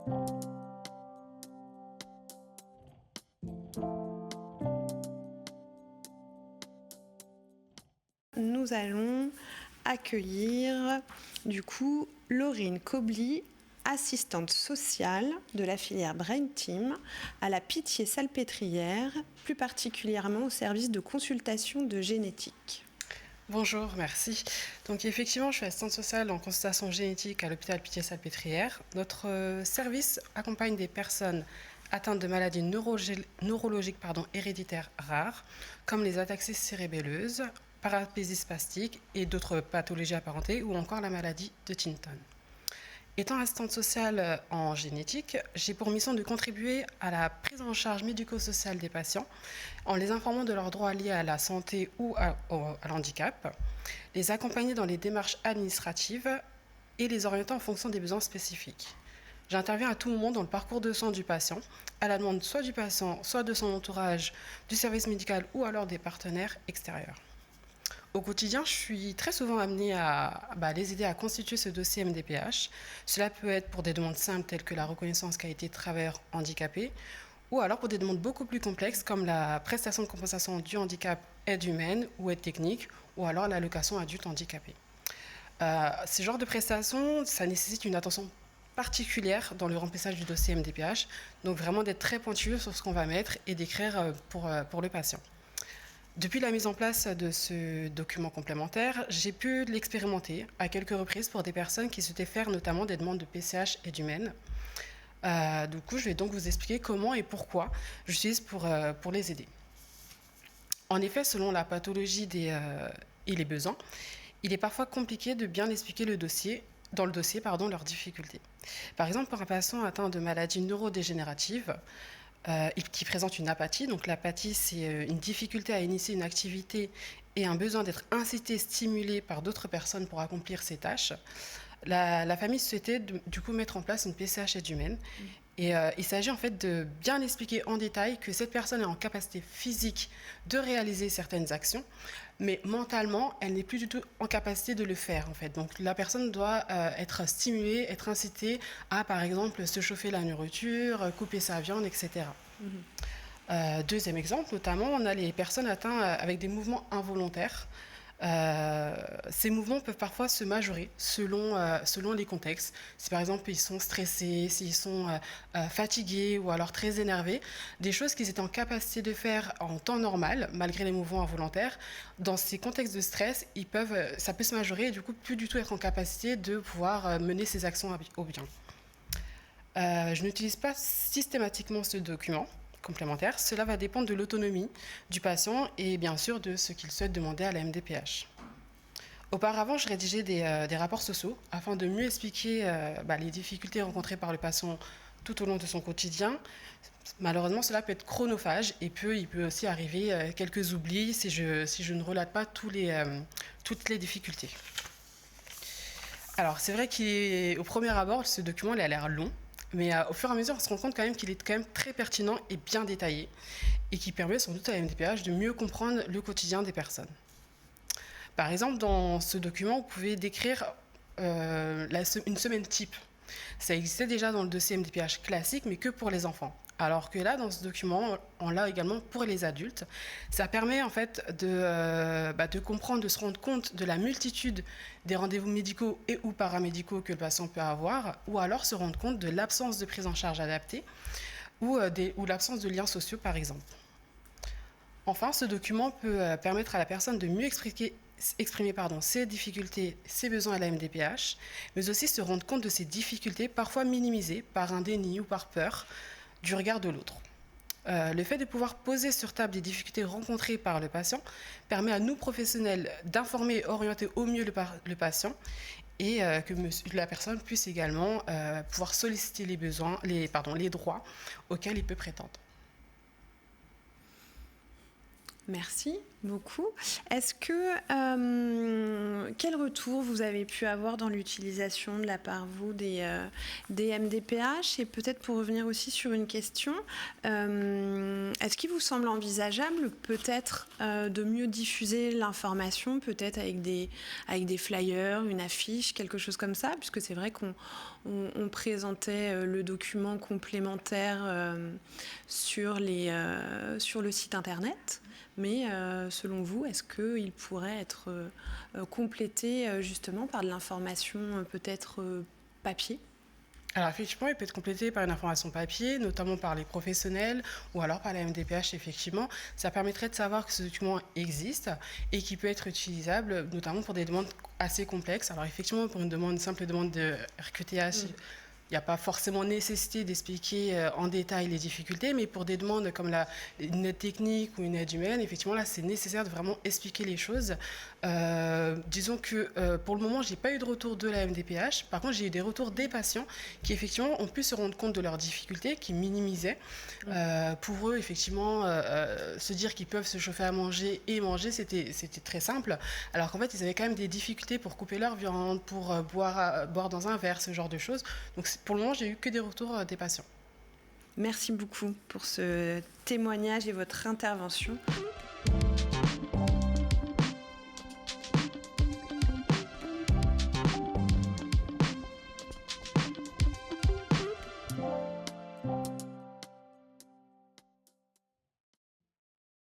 Nous allons accueillir du coup Laurine Kobli, assistante sociale de la filière Brain Team à la Pitié-Salpêtrière, plus particulièrement au service de consultation de génétique. Bonjour, merci. Donc effectivement, je suis assistante sociale en consultation génétique à l'hôpital Pitié-Salpêtrière. Notre service accompagne des personnes atteintes de maladies neurologiques héréditaires rares, comme les ataxies cérébelleuses, paraplésie spastique et d'autres pathologies apparentées, ou encore la maladie de Tinton. Étant assistante sociale en génétique, j'ai pour mission de contribuer à la prise en charge médico-sociale des patients en les informant de leurs droits liés à la santé ou à l'handicap, les accompagner dans les démarches administratives et les orienter en fonction des besoins spécifiques. J'interviens à tout moment dans le parcours de soins du patient, à la demande soit du patient, soit de son entourage, du service médical ou alors des partenaires extérieurs. Au quotidien, je suis très souvent amenée à les aider à constituer ce dossier MDPH. Cela peut être pour des demandes simples telles que la reconnaissance qualité de travailleur handicapé, ou alors pour des demandes beaucoup plus complexes comme la prestation de compensation du handicap aide humaine ou aide technique, ou alors l'allocation adulte handicapé. Ce genre de prestations, ça nécessite une attention particulière dans le remplissage du dossier MDPH, donc vraiment d'être très pointueux sur ce qu'on va mettre et d'écrire pour le patient. Depuis la mise en place de ce document complémentaire, j'ai pu l'expérimenter à quelques reprises pour des personnes qui souhaitaient faire notamment des demandes de PCH aide humaine. Du coup, je vais donc vous expliquer comment et pourquoi j'utilise pour les aider. En effet, selon la pathologie et les besoins, il est parfois compliqué de bien expliquer leurs difficultés. Par exemple, pour un patient atteint de maladies neurodégénératives, qui présente une apathie. Donc l'apathie, c'est une difficulté à initier une activité et un besoin d'être incité, stimulé par d'autres personnes pour accomplir ces tâches. La famille souhaitait du coup mettre en place une PCH aide humaine. Et il s'agit en fait de bien expliquer en détail que cette personne est en capacité physique de réaliser certaines actions, mais mentalement, elle n'est plus du tout en capacité de le faire en fait. Donc la personne doit être stimulée, être incitée à par exemple se chauffer la nourriture, couper sa viande, etc. Deuxième exemple, notamment, on a les personnes atteintes avec des mouvements involontaires. Ces mouvements peuvent parfois se majorer selon les contextes. Si par exemple ils sont stressés, s'ils sont fatigués ou alors très énervés, des choses qu'ils étaient en capacité de faire en temps normal, malgré les mouvements involontaires, dans ces contextes de stress, ça peut se majorer et du coup plus du tout être en capacité de pouvoir mener ces actions au bien. Je n'utilise pas systématiquement ce document complémentaire. Cela va dépendre de l'autonomie du patient et bien sûr de ce qu'il souhaite demander à la MDPH. Auparavant, je rédigeais des rapports sociaux afin de mieux expliquer les difficultés rencontrées par le patient tout au long de son quotidien. Malheureusement, cela peut être chronophage et il peut aussi arriver quelques oublis si je ne relate pas toutes les difficultés. Alors, c'est vrai qu'au premier abord, ce document il a l'air long. Mais au fur et à mesure, on se rend compte quand même qu'il est quand même très pertinent et bien détaillé et qui permet sans doute à la MDPH de mieux comprendre le quotidien des personnes. Par exemple, dans ce document, vous pouvez décrire une semaine type. Ça existait déjà dans le dossier MDPH classique, mais que pour les enfants. Alors que là, dans ce document, on l'a également pour les adultes. Ça permet en fait de comprendre, de se rendre compte de la multitude des rendez-vous médicaux et ou paramédicaux que le patient peut avoir, ou alors se rendre compte de l'absence de prise en charge adaptée ou l'absence de liens sociaux, par exemple. Enfin, ce document peut permettre à la personne de mieux exprimer ses difficultés, ses besoins à la MDPH, mais aussi se rendre compte de ces difficultés parfois minimisées par un déni ou par peur du regard de l'autre. Le fait de pouvoir poser sur table des difficultés rencontrées par le patient permet à nous professionnels d'informer et orienter au mieux le patient et que la personne puisse également pouvoir solliciter les droits auxquels il peut prétendre. Merci. beaucoup. Est-ce que quel retour vous avez pu avoir dans l'utilisation de la part vous des MDPH? Et peut-être pour revenir aussi sur une question, est-ce qu'il vous semble envisageable peut-être de mieux diffuser l'information, peut-être avec des flyers, une affiche, quelque chose comme ça, puisque c'est vrai qu'on présentait le document complémentaire sur le site internet. Mais selon vous, est-ce qu'il pourrait être complété justement par de l'information peut-être papier? Alors effectivement, il peut être complété par une information papier, notamment par les professionnels ou alors par la MDPH, effectivement. Ça permettrait de savoir que ce document existe et qu'il peut être utilisable, notamment pour des demandes assez complexes. Alors effectivement, pour une simple demande de RQTH, il n'y a pas forcément nécessité d'expliquer en détail les difficultés, mais pour des demandes comme une aide technique ou une aide humaine, effectivement, là, c'est nécessaire de vraiment expliquer les choses. Disons que pour le moment, je n'ai pas eu de retour de la MDPH. Par contre, j'ai eu des retours des patients qui, effectivement, ont pu se rendre compte de leurs difficultés, qui minimisaient. Pour eux, effectivement, se dire qu'ils peuvent se chauffer à manger et manger, c'était très simple. Alors qu'en fait, ils avaient quand même des difficultés pour couper leur viande, pour boire dans un verre, ce genre de choses. Donc, pour le moment, j'ai eu que des retours des patients. Merci beaucoup pour ce témoignage et votre intervention.